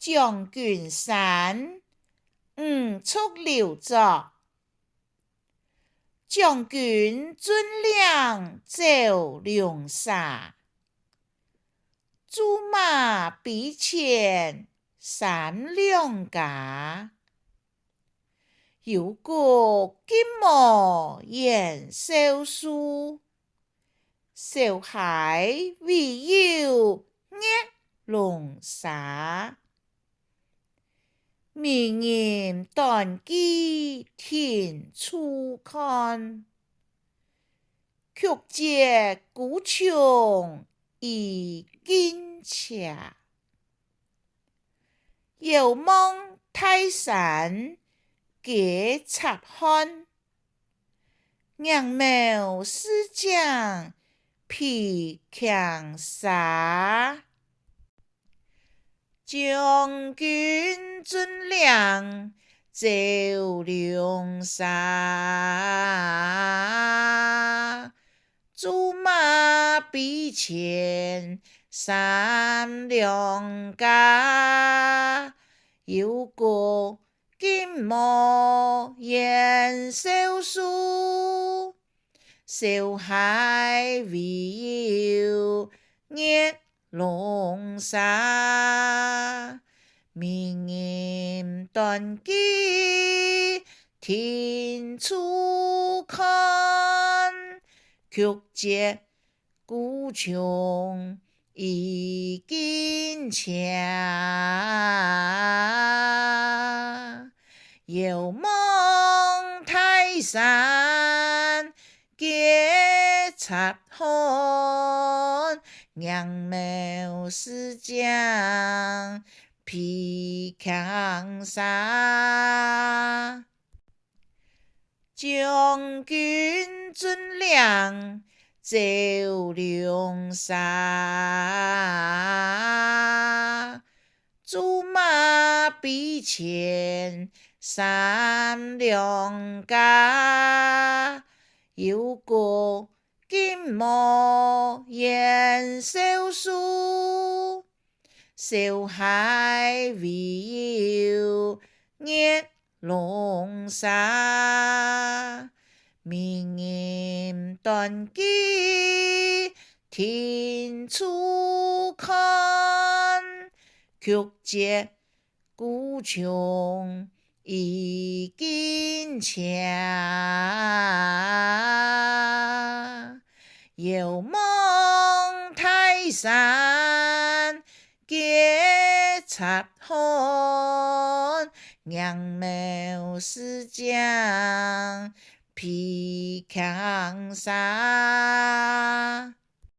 将军山，出流作。将军尊良走龙沙，竹马比前三两家。有个金毛延寿书，小孩唯有叶龙沙。明人断机天初看，曲折古琼已经斜。遥望泰山皆插汉，杨梅诗江披强沙。将军尊良走龙沙，竹马比前三两家。有个金毛延寿书，小孩唯有叶龙沙。明人断机天初看，曲折古琼已经斜。遥望泰山皆插汉，杨梅诗江披强沙。将军尊良走龙沙，竹马比前三两家。有个金毛延寿书，小孩唯有叶龙沙。明人断机天初看，曲折古琼已经斜。遥望泰山皆插汉，杨梅诗江披强沙。